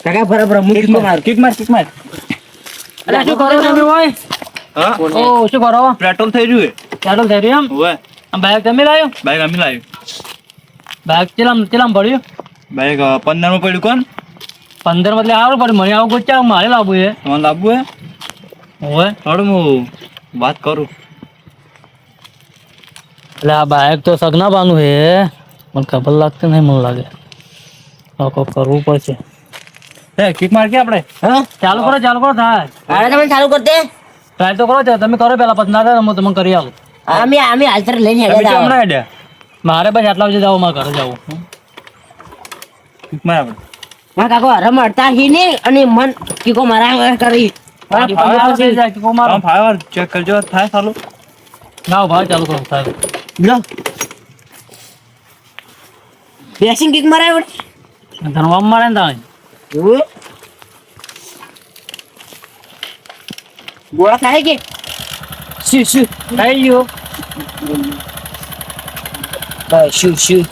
કાકા બરાબર હું કિક માર અરે શું કરો તમે ઓય હા ઓ શું કરો પેટ્રોલ થઈ રહ્યું ચાલો થઈ રહ્યું એમ ઓય આ બાઈક તમે લાવ્યો બાઈક અમે લાવ્યું બાઈક ચલામ પડ્યું બાઈક 15 માં પડ્યું કોણ 15 મતલબ આવડું પડે મને આવું ગોચા મારે લાવવું છે તમારે લાવવું હે ઓય થોડું હું વાત કરું એટલે આ બાઈક તો સગના બાનું છે મને ખબર લાગતી નહીં મને લાગે કોઈ કરવું પડશે હે કિક માર કે આપણે હા ચાલુ કરો થાય અરે તમે ચાલુ કરતે ટ્રાય તો કરો તમે કરો પેલા પછી ના થાય હું તમને કરી આવું અમે હાલતર લઈને તમે હેડ્યા હમણાં હેડ્યા મારે બસ આટલા વાગે જવું મારે ઘરે જવું કિક માર આપણે મારા કાકો હરમ અડતા હી ને અને મન કીકો મારા કરી તમે ફાયર ચેક કરજો થાય ચાલુ ના ભાઈ ચાલુ કરો સાહેબ લો બેસિંગ કિક મારા ધનવા મારે ને તાણે ગોળા થાય કે શું થઈ ગયું શું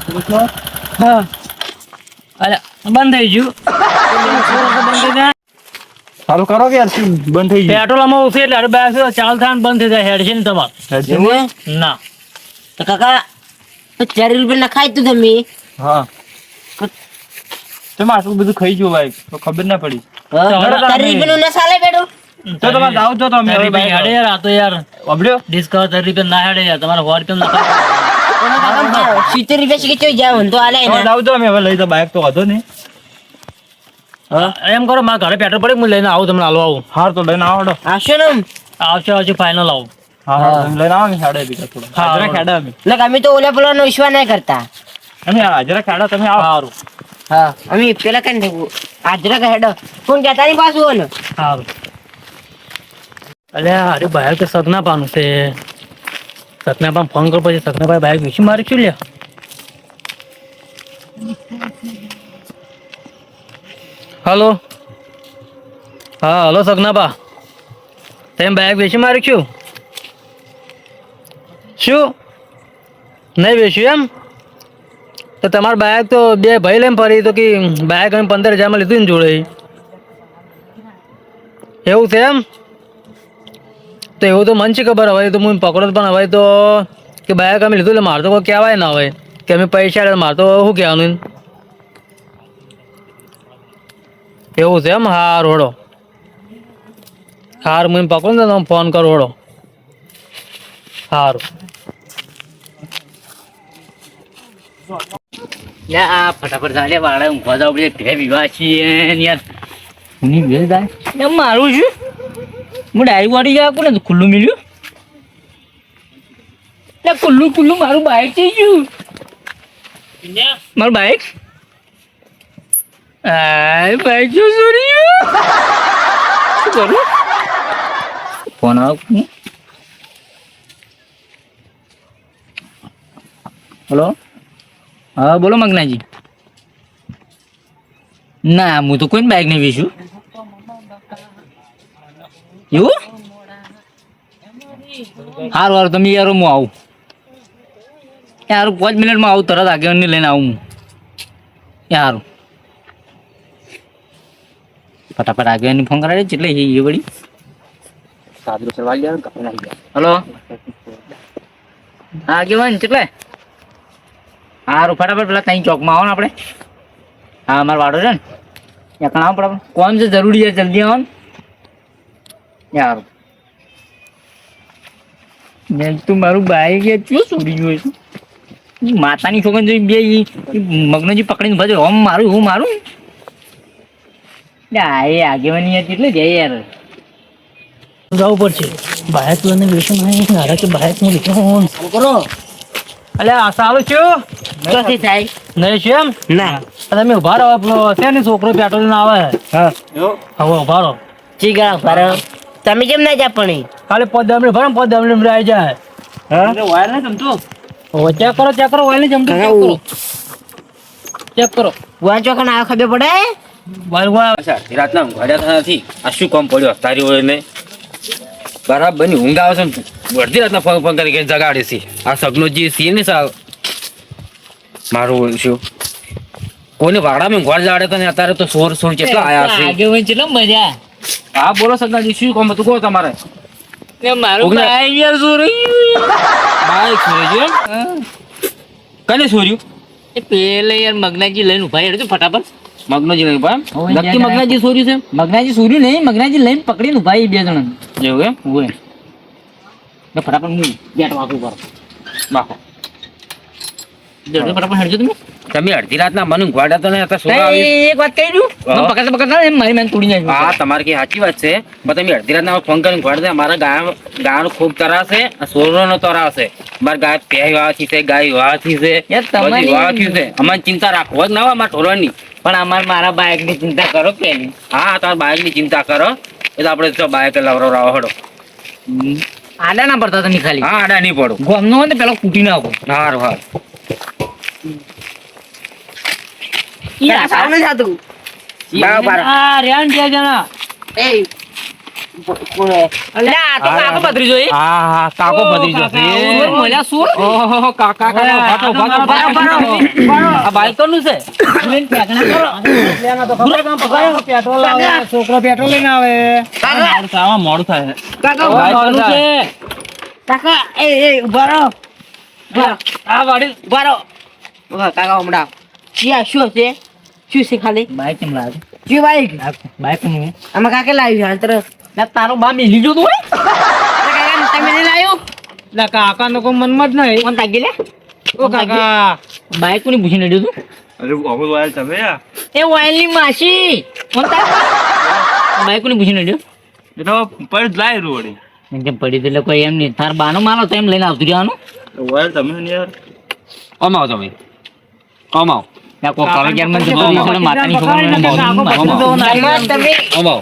હા અરે બંધ થઈ ગયું બંધ થઈ જાય ચાલુ કરો કે યાર બંધ થઈ ગયું પેટ્રોલ આમાં ઓછું એટલે બે ચાલ થાય બંધ થઈ જાય હેડ છે ને તમારે ના તો કાકા તો 4 રૂપિયા ના ખાય તું તમે હા તમે આટલું બધું ખાઈ ગયું બાઈક તો ખબર ના પડી 4 રૂપિયા નું ના ચાલે બેડું તો તમે જાઓ છો તો અમે હવે બાઈક હેડે યાર આ તો યાર અબડ્યો ડિસ્કાઉન્ટ 30 રૂપિયા ના હેડે યાર તમારે 100 રૂપિયા ના 70 રૂપિયા શીખી ચોઈ જાવ તો આલે તમે જાઓ છો અમે હવે લઈ તો બાઈક તો હતો નહીં એમ કરો મારા ઘરે પેટ્રોલ પડે હું લઈને આવું તમને હાલવા આવું હાર તો લઈને આવો આવશો ને આવશે ફાઇનલ આવું હા લઈને આવો ને ખાડે બીજા થોડા હા, હાજરા ખાડા અમે ને અમે તો ઓલા પેલા નો વિશ્વાસ નહીં કરતા અમે હાજરા ખાડા તમે આવો સારું હા અમે પેલા કઈ દેવું આજરા કે હેડો કોણ કહેતા ની પાછું ને સારું અલ્યા અરે બાઈક તો સગના પાનું છે સગના પાન ફોન કરો પછી સગના ભાઈ બાઈક વિશે મારી શું લ્યા હલો હા હલો સગનાબા તેમ બાઈક વેચી મારી શું નહીં વેચ્યું એમ તો તમારું બાઈક તો બે ભાઈ લઈને ફરી તો કે બાઈક અમે 15,000 લીધું ને જોડે એવું છે એમ તો એવું તો મને છે ખબર હવે તો હું પકડો પણ હવે તો કે બાઈક અમે લીધું એટલે મારે તો કોઈ કહેવાય ના હોય કે અમે પૈસા મારે તો શું કહેવાનું એવું છે એમ હાર હોડો હાર હું પકડું ને તમે ફોન કરો હોડો સારું આ ફટાફટ ચાલે વાળા ઊંઘવા જાવ બે વિવાહ છીએ યાર હું ભેજ થાય એમ મારું છું હું ડાયરી વાળી જાય કોને ખુલ્લું મિલ્યું એટલે ખુલ્લું મારું બાઈક થઈ ગયું મારું બાઈક બાઈક જો ચોરી શું કરું ફોન આવ હલો હા બોલો મગનાજી ના હું તો કોઈને બાઈક નહીં વેચું એવું સારું તમે યાર હું આવું યાર 5 મિનિટમાં આવું તરત આગળ લઈને આવું હું યાર ફટાફટ આગળ ફોન કરાવે એટલે એ વળી સાદરું સરવા હલો હા આગેવાન કેટલે સારું ફટાફટ પેલા ત્યાં ચોકમાં આવો ને આપણે હા અમારો વાડો છે ને ત્યાં આવો પડે કોણ છે જરૂરી છે જલ્દી આવો ને યાર મેં તું મારું બાઈક એટલું છોડી ગયું છે માતાની છોકરી જોઈ બે મગ્નજી પકડીને ભજે હોમ મારું હું મારું એ આગેવાની હતી એટલે જાય યાર જવું પડશે બાઈક લઈને બેસું નહીં મારા કે બાઈક હું લીધું કરો અલે આ સારું છું કથી થાય નહીં છે એમ ના તમે ઉભા રહો છે ને છોકરો પેટ્રોલ ના આવે હા હવે ઉભા રહો ચીગા ફરો તમે કેમ ના જા પણ ખાલી 5 મિનિટ ભરો 5 મિનિટ આવી જાય હા વાયર ને જમતો ચેક કરો વાયર ને જમતો ચેક કરો વાં ચોકન આ ખબર પડે વાયર રાતના ઊંઘાડ્યા નથી આ શું કામ પડ્યો તારી હોય ને બરાબર ની ઊંઘ આવે છે અડધી રાતના ફોન ફોન કરી જગાડે છે આ સગનો જે છે ને સાવ મારું શું કોઈને વાડામાં ઘોડ જાડે તો ને અત્યારે તો સોર સોર કેટલા આયા છે આગેવાન કેટલા મજા. હા બોલો સગનાજી શું કામ હતું કહો તમારે ને મારું ઓગણા- ભાઈ યાર સોરી. બાઈક સોર્યું છે એમ? કને સોર્યું એ પેલે યાર મગનાજી લઈને ઉભા હેડો છો ફટાફટ. મગનોજી નહીં પામ હવે નક્કી જ્યાં મગનાજી સોર્યું છે મગનાજી સોર્યું નહીં, મગનાજી લઈને પકડીને ઉભા એ બે જણા. એવું એમ હોય ને ફટાફટ હું બેટ વાગું કરો. બાપો જલ્દી ફટાફટ હેડજો તમે. તમે અડધી રાતના મને ઘોડા તો ને અત્યારે સોર આવી એક વાત કહી દઉં, હા. મને પકડતા એમ મારી મેન તોડી નાખ્યું. હા તમારી કઈ સાચી વાત છે પણ તમે અડધી રાતના ફોન કરીને ઘોડા દે મારા ગાયનો ખૂબ તરાશે સોરનો તરાશે મારા ગાય પહે વાથી છે ગાય વાથી છે યાર તમારી- બધી વાથી છે અમારી ચિંતા રાખવો જ ના હોય અમારા ઢોરવાની પણ મારા બાઇક ની ચિંતા કરો પેલી. હા તમારા બાઇક ની ચિંતા કરો એટલે આપણે જો બાઇક લવરાવો હડો આડા ના પડતા તમે ખાલી. હા આડા નહીં પડું ગોમનો હોય ને પેલો કૂટી નાખો. હારું હાર યાર, સારું નથી થતું. બરાબર. આ રેણ બે જણા. એ, કોણે? અલ્યા, આ તો કાકો ભત્રીજો એ. હા હા કાકો પડી સુર જશે મળ્યા સુર. ઓહો કાકા કાકા ભાટો ભાટો આ બાઈક કોનું છે? લઈને પેકણા કરો. છોકરો પેટ્રોલ લઈને આવે કાકા, મોડું થાય કાકા, બાઈક કોનું છે? કાકા, એ, ઉભા રહો. આ વાડી. ઉભા રહો. ઉભા, કાકા, હમણાં. શું છે? શું છે ખાલી? બાઈક કેમ લાવે? શું બાઈક? બાઈક કોનું છે? આમાં કાકે લાવ્યું હાલ તરત. ના, તારો બા મેલી જો તું. કાકા, તમે નહીં લાવ્યું? કાકા નો કોઈ મનમાં જ નહીં કોણ તાકી લે? ઓ કાકા બાઈક કોની પૂછીને લ્યો તું? અરે હવે વાયલ તમે એ વાયલની માસી. કોણ તાર? બાઈક કોની પૂછીને લ્યો? એટલે પર લાય રોડી એમ કેમ પડી તો એટલે કોઈ એમ નહીં. તાર બાનો માલો તો એમ લઈને આવતું રહેવાનું. વાયલ તમે ને યાર કમાઓ તમે કમાઓ ત્યાં કોઈ કાળો ગેર મને જતો રહી છે, માતાની ખબર મને બહુ. આમાં તમે કમાઓ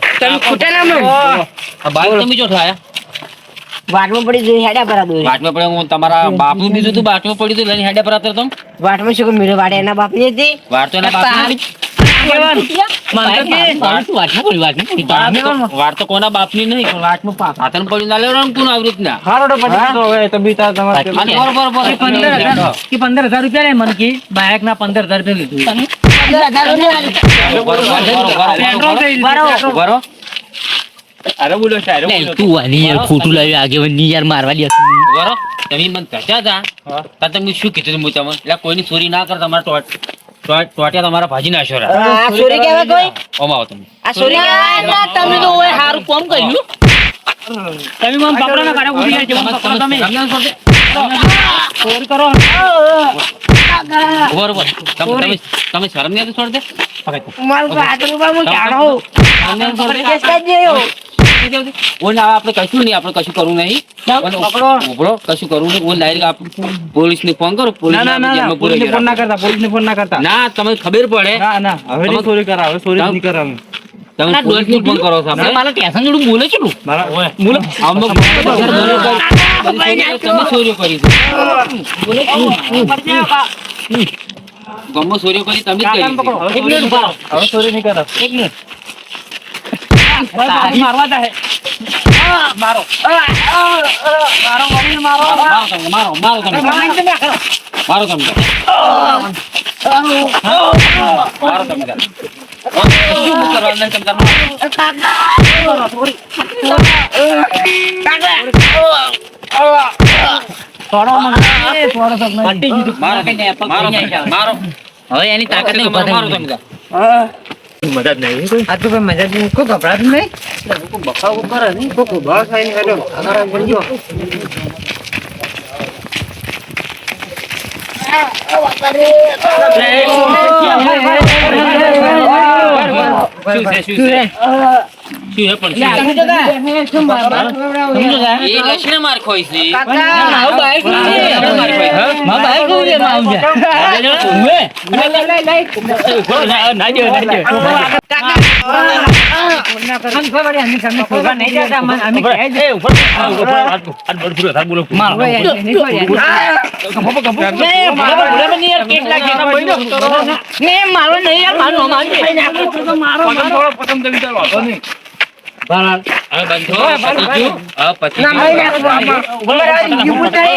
ખૂટા ના મને. આ બાઈક તમે જો ઠાયા વાટમાં પડી જોઈ હેડા પર દોરી. બાટમાં પડે હું તમારા બાપનું દીધું હતું બાટમાં પડ્યું હતું લઈને હેડે પર હતા તમે વાટમાં શું મેળો વાડે એના બાપની હતી. વાર તો એના બાપની વાર તો કોના બાપની નહીં પણ વાટમાં હાથમાં પડ્યું ના લેવાનું કોણ આવી રીતના હારોડો પછી તો હવે તો બી તાર તમારે અને બરોબર 15,000 રૂપિયા લે મને કે બાઇક ના 15,000 રૂપિયા લીધું. બરો અરે બોલો સારો બોલો તું આની યાર ખોટું લાવ્યું આગેવાનની યાર મારવા દે. બરો તમે મને કહેતા હતા તો તમે શું કીધું હું તમને એટલે કોઈની ચોરી ના કર તમારા ટોટિયા તમારા ભાજી ના શોરા આ ચોરી કહેવાય કોઈ? ઓમાવો તમે આ ચોરી કહેવાય? તમે તો ઓય હારું કોમ કર્યું. તમે મને પકડો ના કાઢો ઉડી જાય મને પકડો તમે. ચોરી કરો. બરોબર તમે શરમ નહીં છોડ દે મારું તો હાથનું બાબુ જાણો. કેસકા જ જેવો. ઓન આપણે કશું નહીં આપણે કશું કરવું નહીં ઉભરો કશું કરવું નહીં ઓન ડાયરેક્ટ આપણે પોલીસ ને ફોન કરો પોલીસ ના ના ના પોલીસ ફોન ના કરતા પોલીસ ફોન ના કરતા ના તમને ખબર પડે ના ના હવે નહીં ચોરી કરાવે ચોરી જ નહીં કરાવે તમે પોલીસ ને ફોન કરો છો આપણે મારા ટેન્શન જોડું બોલે છે તું. મારા ઓય બોલે. અમુક તમે ચોરીઓ કરી ગમો ચોરીઓ કરી તમે જ કરી છે. એક મિનિટ ઉભા રહો. હવે ચોરી નહીં કરાવે એક મિનિટ. મારવા જાય. મારો વડીલ મારો. મારો તમે મારો તમે શું કરવાનું નહીં તમે તાર મારો હવે એની તાકાત નહીં ઉભા મારો થઈ. તમે મદદ નહીં કોઈ આ તો કોઈ મજા નહીં. કોઈ ગભરાતું નહીં. બખાવ કરે નહીં કોઈ બહાર ખાઈને હેડો આરામ કરજો શું છે શું છે શું હે પણ શું છે? એ લક્ષ્મણ માર ખોઈ છે મારું બાઈક નું છે. માર ખોઈ હા મારું બાઈક નું છે, મારું છે. ઉભે. ના દે, ના દે. હવે બંધો પતી ગયું. હવે પતી ના, ગયું. ભાઈ, ઉભા રહો, જીવ પૂછાય.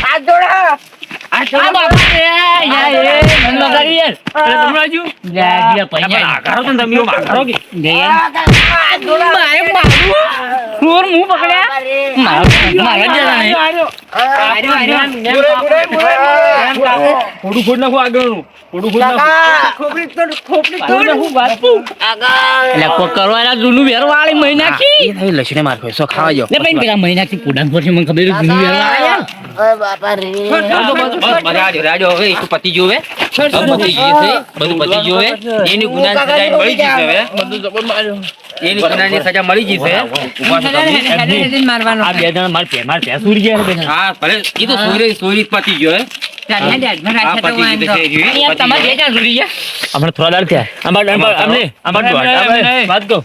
હાથ જોડો. આ બાપા રે, યાર, એ મન લગાડ્યું યાર. પેલા ધમરાજુ. યાર, જે પૈયા. આઘારો તો તમે એવું આઘારો કે હાથ જોડો. ચોર મું પકડ્યા. મારા જેવા નહીં. થોડું ફૂટ નાખો આગળનું થોડું ફૂટ નાખો એટલે કોઈ કરવાના જૂનું વેરો વાળી મહિનાથી. લસીને માર ખાય સો ખાવા જાઓ. લે ભાઈ પેલા મહિનાથી પુડાન પર મને ખબર છે જૂનું વેરો વાળા યાર. અરે બાપા રે. બસ રાજો હવે એ તો પતી ગયું હવે. હવે પતી ગયું છે બધું પતી ગયું હવે. એની ગુનાની સજા મળી જશે હવે. એની ગુનાની સજા મળી જશે. ઉભા થો તમે. આ બે જણા માર પે સુરી ગયા છે બેના. હા ભલે એ તો સોરી પતી ગયો હે. હા પતી ગયું તો છે જ. યાર તમારે બે જણા સુરી ગયા. હમણાં થોડા દાડ થયા વાત કહો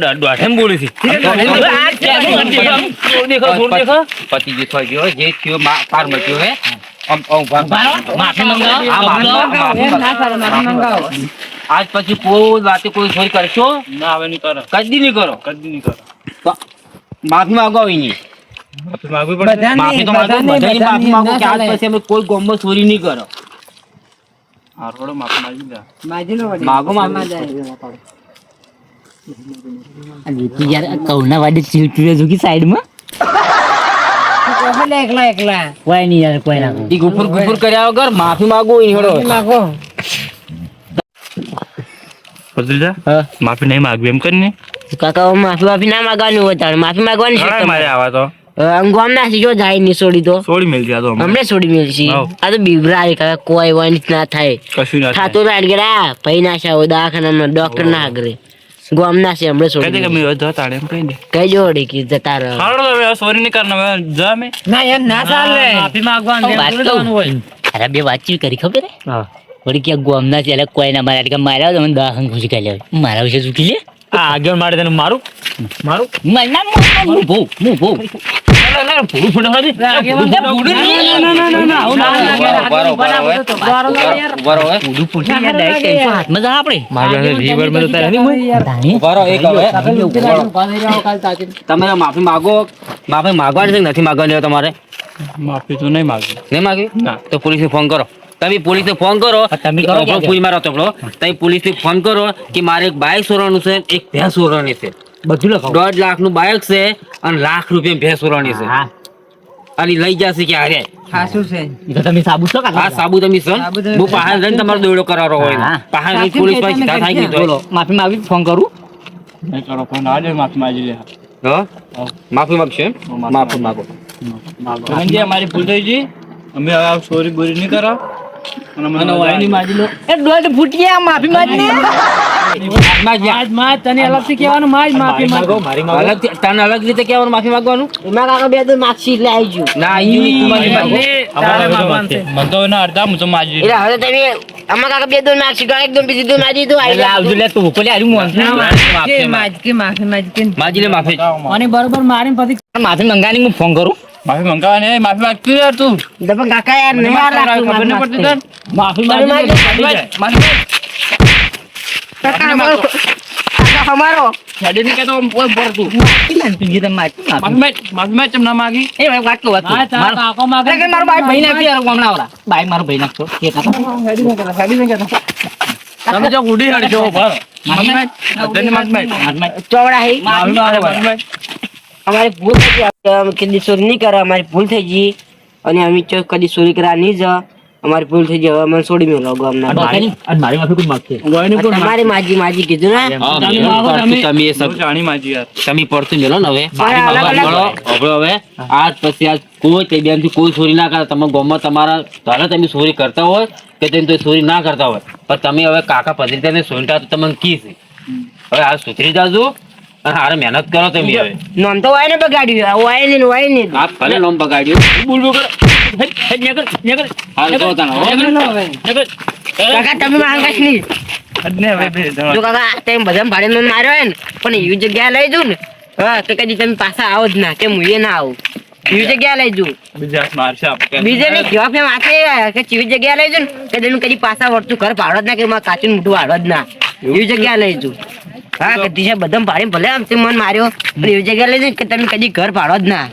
દોઢ બોલી છે પતી ગયું થઈ ગયો જે થયો પાર મટ્યો હે. માફી મંગાવો. હા, માફી મંગાવો. આજ પછી કોઈ વાતે કોઈ સોરી કરશો ના હવે નહીં કરો કદી નહીં કરો. કદી નહીં કરો તો માફી માંગો એની. માફી માંગવી પડશે માફી તો માંગો બધાની માફી માંગો કે આજ પછી અમે કોઈ ગોમમાં ચોરી નહીં કરો. હા રોડો માફી માંગી લે માગો માફી. યાર કૌના વાડે ચીલ પીવે જો કે સાઈડમાં કોઈ નહીં યાર કોઈ ના ઈ ગુફુર કર્યા વગર માફી માંગો એની હેડો. ભદ્રજા હા. માફી નહીં માંગવી એમ કરીને કાકા માફી ના માંગવાની હોય તારે માફી માંગવાની છે મારે આવા તો અંગવામ ના જો જાય ની છોડી તો સોડી મેલ ગયા તો હમણે છોડી મેલશી હાવ. આ તો બીવરા છે કાકા કોઈ હોય ના થાય કશું ના થાતો ના ગયા ભાઈ ના છે દવાખાનામાં ડોક્ટર ના આગળ ગોમ ના છે હમણે કહી દે છોડી કે મેં જતા તાણે એમ કહી દે કઈ જોડી કે જતા રહો હાલો તો હવે સોરી નહીં કરના હવે જા મે માફી માંગવાનું અરે બે વાતચીત કરી ખબર હે હા વળી ક્યાં ગોમના છે એટલે કોઈ ના મારે એટલે માર્યા તો મને દવાખાને ખુશી કરી લે મારા વિશે ચૂકી લે આ આગળ મારે તને મારું ઉભા રહો હવે. હાથમાં જા આપણે મારે રીવર માં જતા રહી ઉભા રહો એક હવે. તમે માફી માંગો. માફી માંગવાની છે કે નથી માંગવાની હવે તમારે? માફી તો નહીં માંગી નહીં માંગી? ના. તો પોલીસને ફોન કરો. તમે પોલીસને ફોન કરો. તમે કરો ક્યાં? પૂરી મારો ચોપડો. તમે પોલીસને ફોન કરો કે મારે એક બાઇક ચોરવાનું છે એક ભેંસ ચોરવાની છે. બધું લખાવ 1.5 લાખનું બાઇક છે અને લાખ રૂપિયા ભેંસ ચોરવાની છે. હા અને ઈ લઈ જશે કે હારે ઈ તો તમે સાબુ છો આ સાબુ તમે સન હું પહાડ જઈને તમારો દોડો કરાવરો હોય હા. પહાડ પોલીસ પાસે સીધા થઈ ગઈ બોલો માફી માંગી ફોન કરું નહીં કરો ફોન આજે માફી માંગી લે માફી માંગશે એમ? માફી માંગો. સમજ્યા અમારી ભૂલ થઈ ગઈ અમે હવે સોરી બોરી નહીં કરો અને મને વાયની માજી લો એ દોઢ ફૂટિયા માફી માંગી તને અલગથી કહેવાનું માફી માંગો મારી માંગો અલગથી તને અલગ રીતે કહેવાનું માફી માંગવાનું એમાં કાકા બે તો માર્કશીટ લઈ આવજો ના ઈ માફી માંગો. મને તો એના અડધા હું તો માજી એટલે હવે તમે આમાં કાકા બે દો માર્કશીટ એકદમ બીજી દો મારી દો એટલે આવજો લે તું કોલે આરી મોન માજી લે માફી. માફી મંગાની હું ફોન કરું માફી મંગાવા ને માફી માંગતી યાર તું દબા કાકા યાર નહીં યાર રાખતું ખબર નહીં પડતી તને માફી કાકા અમારો છેડી નહીં કહેતો કોઈ પડતું માફી માફી માંગ ચમ ના માગી એ વાત તો વાત મારો ભાઈ ભાઈ નાખી યાર ગામડા વાળા ભાઈ મારો ભાઈ નાખતો કે કાકા તમે જો ઉડી હડજો ભર માફી માંગ તને માફી માંગ ચોવડા હે માફી માંગ અમારી ભૂલ થઈ ગઈ અમે કદી ચોરી નહીં કરે અમારી ભૂલ થઈ ગઈ અને અમે કદી ચોરી કરવા નહીં જા અમારી ભૂલ થઈ ગઈ હવે અમને છોડી મેલો ગામના મારી માફી કોઈ માગશે તમારી માજી કીધું ને તમે એ સબ જાણી માજી યાર તમે પડતું મેલો ને હવે મારી માફી હવે હવે આજ પછી આજ કોઈ તે બેનથી કોઈ ચોરી ના કરે. તમે ગામમાં તમારા ધારે તમે ચોરી કરતા હોય કે તમે તો ચોરી ના કરતા હોય પણ તમે હવે કાકા પધરીતાને સોંટા તો તમને કી છે હવે આ સુધરી જાજો અને હારે મહેનત કરો તમે હવે. નોમ તો વાય ને બગાડ્યું વાય ને આ ભલે લોમ બગાડ્યું બોલ બોલ હાલ તો તાનો કાકા તમે માંગા જ નહીં જો કાકા તેમ બધા ભાડે મને માર્યો હોય ને પણ એવી જગ્યાએ લઈ જઉં ને હા તો કદી તમે પાછા આવો જ ના કે હું એ ના આવું એવી જગ્યા લઈ જઉં બીજા હાથ મારશે આપણે બીજે ને કેવા ફેમ આખે કે ચીવી જગ્યા લઈ જઉં ને કે તેનું કદી પાછા વળતું ઘર ભાડો જ ના કે મારે કાચું મોટું ભાડો જ ના એવી જગ્યા લઈ જઉં હા કે દિશા બધા ભાડે ભલે આમ તે મન માર્યો પણ એવી જગ્યા લઈ જઉં કે તમે કદી ઘર ભાડો જ ના